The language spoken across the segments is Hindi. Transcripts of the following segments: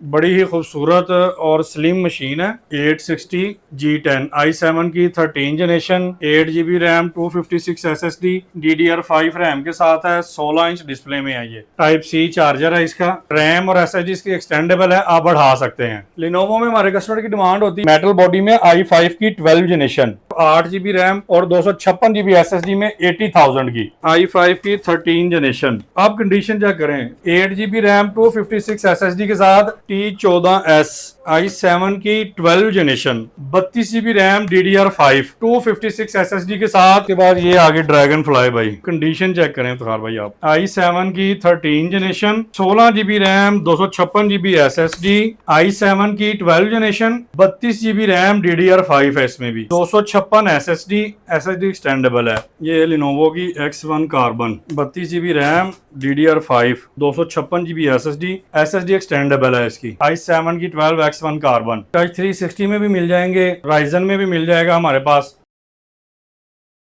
बड़ी ही खूबसूरत और स्लिम मशीन है। 860 G10 i7 की 13 generation, 8 GB RAM, 256 SSD, DDR5 RAM के साथ है। 16 इंच डिस्प्ले में है। ये टाइप सी चार्जर है। इसका रैम और SSD इसकी एक्सटेंडेबल है, आप बढ़ा सकते हैं। लिनोवो में हमारे कस्टमर की डिमांड होती है मेटल बॉडी में i5 की 12 जनरेशन, 8 GB रैम और 256 GB SSD में 80,000 की i5 की 13 जनरेशन। आप कंडीशन चेक करें। 8 GB रैम, 256 SSD के साथ T14S i7 की 12 generation, 32 GB RAM, DDR5, 256 SSD के साथ। के बाद ये आगे ड्रैगन फ्लाई भाई, कंडीशन चेक करें इफ्तिखार भाई आप। i7 की 13 generation, 16 GB RAM, 256 GB SSD, i7 की 12 जनरेशन, 32 GB रैम, DDR5 है इसमें भी, 256 SSD एक्सटेंडेबल है। ये लिनोवो की X1 carbon, 32 GB RAM, DDR5, 256 GB SSD extendable है इसकी। i7 की 12X1 कार्बन, टच 360 में भी मिल जाएंगे, राइजन में भी मिल जाएगा हमारे पास।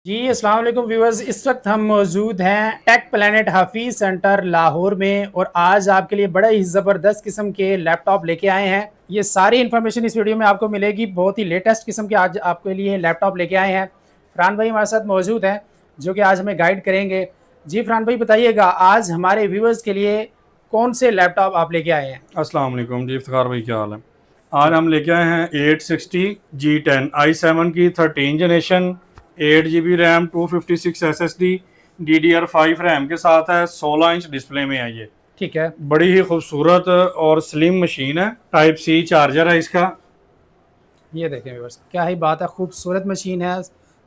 जी अस्सलाम वालेकुम व्यूअर्स, इस वक्त हम मौजूद हैं टेक प्लैनेट हाफिज सेंटर लाहौर में और आज आपके लिए बड़ा ही ज़बरदस्त किस्म के लैपटॉप लेके आए हैं। ये सारी इन्फॉर्मेशन इस वीडियो में आपको मिलेगी। बहुत ही लेटेस्ट किस्म के आज आपके लिए लैपटॉप लेके आए हैं। फरहान भाई हमारे साथ मौजूद हैं जो कि आज हमें गाइड करेंगे। जी फरहान भाई बताइएगा, आज हमारे व्यूअर्स के लिए कौन से लैपटॉप आप लेके आए हैं? अस्सलाम वालेकुम जी, इफ्तिखार भाई क्या हाल है। आज हम लेके आए हैं 860 G10 i7 की 13 generation, 8 GB RAM, 256 SSD, DDR5 RAM के साथ है। 16 इंच डिस्प्ले में है। ये ठीक है, बड़ी ही खूबसूरत और स्लिम मशीन है। टाइप सी चार्जर है इसका। ये देखें व्यूअर्स, क्या ही बात है, खूबसूरत मशीन है,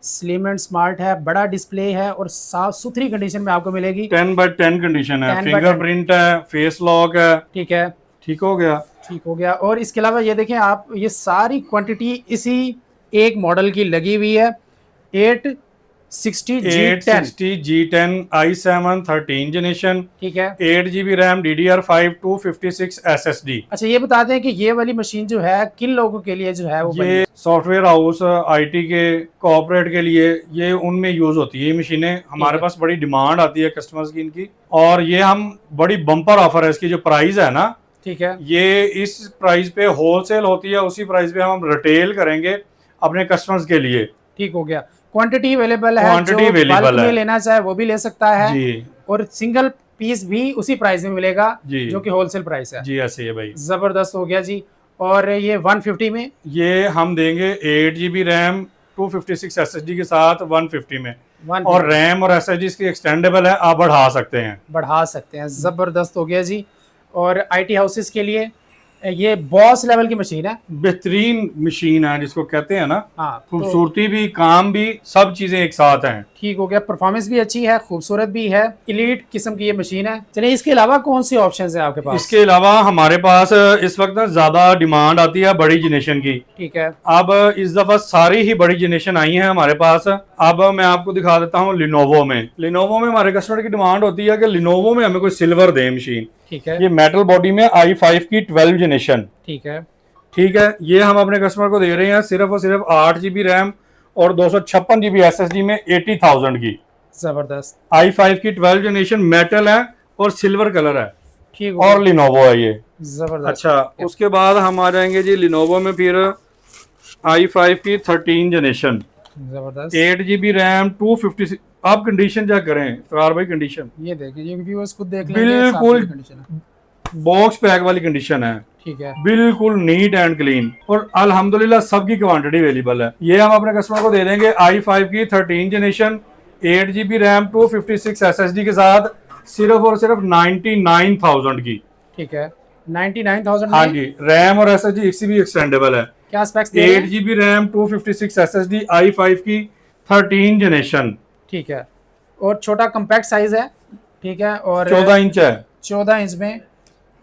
स्लिम एंड स्मार्ट है, बड़ा डिस्प्ले है और साफ सुथरी कंडीशन में आपको मिलेगी। 10x10 कंडीशन है, 10 by 10 फिंगरप्रिंट है, फेस लॉक है। ठीक है, ठीक हो गया। ठीक हो गया। और इसके अलावा ये देखें आप, ये सारी क्वांटिटी इसी एक मॉडल की लगी हुई है। 860 G10, 860 G10 i7 13 जनरेशन, ठीक है। 8 GB रैम, DDR5, 256 SSD। अच्छा ये बता दें कि ये वाली मशीन जो है किन लोगों के लिए जो है वो बनी ये है? सॉफ्टवेयर हाउस, आईटी के, कॉर्पोरेट के लिए ये उनमें यूज होती है ये मशीनें। हमारे पास बड़ी डिमांड आती है कस्टमर्स की इनकी, और ये हम बड़ी बम्पर ऑफर है। इसकी जो प्राइस है ना, ठीक है, ये इस प्राइस पे होलसेल होती है, उसी प्राइस पे हम रिटेल करेंगे अपने कस्टमर्स के लिए। ठीक हो गया। क्वांटिटी अवेलेबल है, क्वांटिटी जो अवेलेबल बल्क में है लेना चाहे वो भी ले सकता है जी। और सिंगल पीस भी उसी प्राइस में मिलेगा जी जो कि होलसेल प्राइस है। जी, ऐसे है भाई। जबरदस्त हो गया जी। और ये 150 में, ये हम देंगे 8 GB रैम, 256 SSD के साथ 150 में, 150 और रैम और SSD इसकी एक्सटेंडेबल है, आप बढ़ा सकते हैं। बढ़ा सकते हैं। ज़बरदस्त हो गया जी। और आईटी हाउसेस के लिए ये बॉस लेवल की मशीन है। बेहतरीन मशीन है जिसको कहते हैं ना, हाँ, तो खूबसूरती भी, काम भी, सब चीजें एक साथ हैं। ठीक हो गया। परफॉर्मेंस भी अच्छी है, खूबसूरत भी है, इलीट किस्म की ये मशीन है। चलिए इसके अलावा कौन सी ऑप्शंस हैं आपके पास? इसके अलावा हमारे पास इस वक्त ना ज्यादा डिमांड आती है बड़ी जनरेशन की। ठीक है, अब इस दफा सारी ही बड़ी जनरेशन आई है हमारे पास। अब मैं आपको दिखा देता हूँ लिनोवो में। लिनोवो में हमारे कस्टमर की डिमांड होती है कि लिनोवो में हमें कोई सिल्वर दे मशीन। ठीक है, ये मेटल बॉडी में i5 की 12 जनरेशन, ठीक है, ठीक है। ये हम अपने कस्टमर को दे रहे हैं सिर्फ और सिर्फ 8 GB रैम और 256 GB SSD में 80,000 की। जबरदस्त, i5 की 12 जनरेशन, मेटल है और सिल्वर कलर है, ठीक हो और गया। लिनोवो है ये। जबरदस्त। अच्छा, उसके बाद हम आ जाएंगे जी लिनोवो में, फिर i5 की 13 जनरेशन, जबरदस्त। 8 GB रैम, 256। आप कंडीशन चेक करें कार भाई, कंडीशन ये देखिए, ये व्यूअर्स खुद देख लेंगे, बिल्कुल कंडीशन है। बॉक्स पैक वाली कंडीशन है, ठीक है, बिल्कुल नीट एंड क्लीन, और अल्हम्दुलिल्लाह सबकी क्वांटिटी अवेलेबल है। ये हम अपने कस्टमर को दे देंगे i5 की 13 जनरेशन, 8 GB रैम, 256 SSD के साथ, सिर्फ और सिर्फ 99,000 की। ठीक है, 99,000 हाँ में जी, रैम और SSD इसकी भी एक्सटेंडेबल है। क्या स्पेक्स दे रहे हैं? 8 GB रैम, 256 SSD, i5 की 13 जनरेशन, ठीक है, और छोटा कम्पैक्ट साइज है। ठीक है, और 14 इंच है। 14 इंच में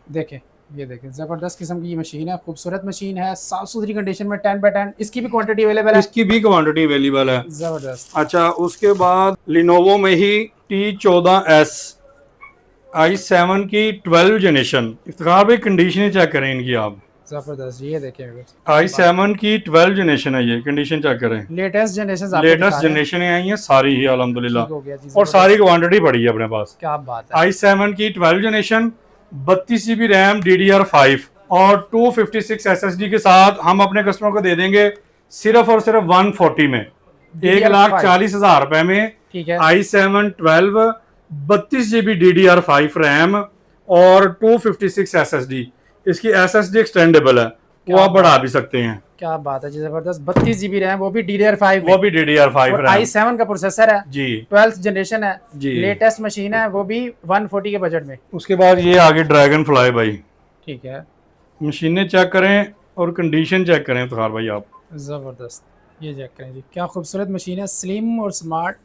देखें, ये देखें, जबरदस्त किस्म की ये मशीन है, खूबसूरत मशीन है, साफ सुथरी कंडीशन में, 10 by 10। इसकी भी क्वांटिटी अवेलेबल है। इसकी भी क्वांटिटी अवेलेबल है। जबरदस्त। अच्छा, उसके बाद लिनोवो में ही T14S i7 की 12 जनरेशन, इफ्तिखार भाई कंडीशन चेक करें इनकी आप। जबरदस्त, ये देखें, i7 की 12 जनरेशन है, ये कंडीशन चेक करें। लेटेस्ट जनरेशन, लेटेस्ट जनरेशन आई है सारी ही अल्हम्दुलिल्लाह, हो गया जी, और सारी क्वांटिटी बड़ी है अपने पास। क्या बात है। i7 की 12 जनरेशन, 32 GB रैम, DDR5, और 256 SSD के साथ हम अपने कस्टमर को दे देंगे सिर्फ और सिर्फ 140 में, DDR5 1,40,000 रुपए में। ठीक है। i7 12 32 GB DDR5 रैम और 256 SSD। इसकी SSD एक्सटेंडेबल है, वो आप बढ़ा भी सकते हैं। क्या बात है जी, जबरदस्त। 32 GB रैम, वो भी DDR5 वो भी DDR5 और रैम i7 का प्रोसेसर है जी 12th जनरेशन है जी। लेटेस्ट मशीन है, वो भी 140 के बजट में। उसके बाद ये आगे ड्रैगन फ्लाई भाई, ठीक है, मशीनें चेक करें और कंडीशन चेक करें इफ्तिखार भाई आप। ज़बरदस्त। ये चेक करें जी, क्या खूबसूरत मशीन है, स्लिम और स्मार्ट,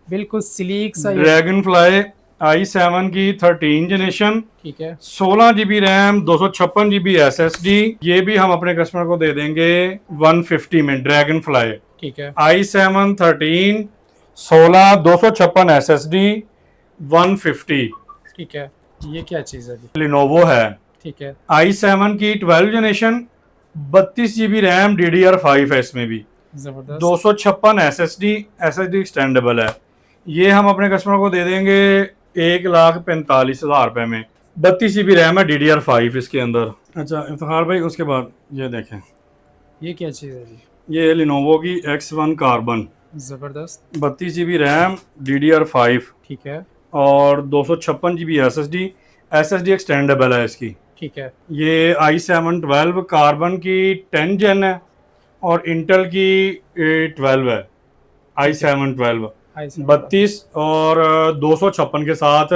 बिल्कुल स्लीक सा। ड्रैगन फ्लाई i7 की 13 जनरेशन, ठीक है, 16 GB रैम, 256 GB SSD। ये भी हम अपने कस्टमर को दे देंगे 150 में। ड्रैगन फ्लाई ठीक है, i7 13 16 256 SSD 150। ठीक है। ये क्या चीज़ है जी? लिनोवो है, ठीक है, i7 की 12 जनरेशन, 32 GB रैम, DDR5 है इसमें भी, ज़बरदस्त। 256 SSD एक्सटेंडेबल है। ये हम अपने कस्टमर को दे देंगे 1,45,000 रुपए में। 32 GB रैम है, DDR5 इसके अंदर। अच्छा इफ्तिखार भाई, उसके बाद ये देखें, ये क्या चीज़ है जी? ये लिनोवो की X1 कार्बन, ज़बरदस्त। 32 GB रैम, DDR5 ठीक है, और 256 GB SSD एक्सटेंडेबल है इसकी। ठीक है, ये i7 12 कार्बन की 10 जेन है और इंटेल की 12 है। i7 12 i7 32 और 256 के साथ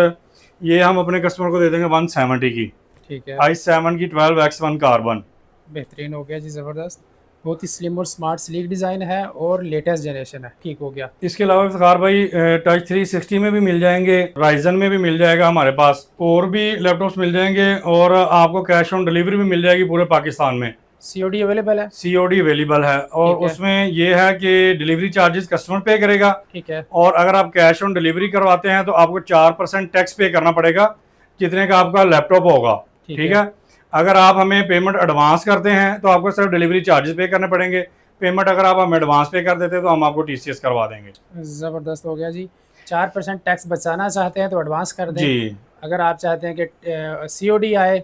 ये हम अपने कस्टमर को दे देंगे 170 की। ठीक है, i7 की 12 X1 कार्बन। बेहतरीन हो गया जी, ज़बरदस्त। बहुत ही स्लिम और स्मार्ट स्लीक डिज़ाइन है और लेटेस्ट जनरेशन है। ठीक हो गया। इसके अलावा इफ्तिखार भाई टच 360 में भी मिल जाएंगे, राइजन में भी मिल जाएगा हमारे पास, और भी लैपटॉप्स मिल जाएंगे और आपको कैश ऑन डिलीवरी भी मिल जाएगी पूरे पाकिस्तान में। COD अवेलेबल है? COD अवेलेबल है और ठीक है। उसमें ये है कि डिलीवरी चार्जेस कस्टमर पे करेगा, ठीक है, और अगर आप कैश ऑन डिलीवरी करवाते हैं तो आपको 4% टैक्स पे करना पड़ेगा जितने का आपका लैपटॉप होगा। ठीक है। अगर आप हमें पेमेंट एडवांस करते हैं तो आपको सिर्फ डिलीवरी चार्जेस पे करने पड़ेंगे। पेमेंट अगर आप हमें एडवांस पे कर देते हैं तो हम आपको TCS करवा देंगे। ज़बरदस्त हो गया जी। 4% टैक्स बचाना चाहते हैं तो एडवांस कर दें। जी अगर आप चाहते हैं कि COD आए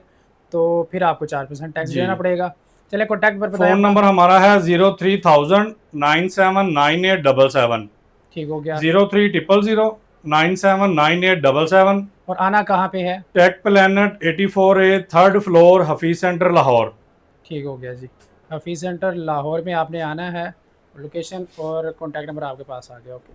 तो फिर आपको 4% टैक्स जी। देना पड़ेगा। चले कॉन्टैक्ट पर बताएं। फोन नंबर हमारा है 03,000979877। ठीक हो गया। 03,000979877। और आना कहाँ पे है? Tech planet 84A 3rd floor, Hafeez centre, Lahore. ठीक हो गया जी। हफीज़ सेंटर लाहौर में आपने आना है। लोकेशन और कॉन्टैक्ट नंबर आपके पास आ गया। ओके।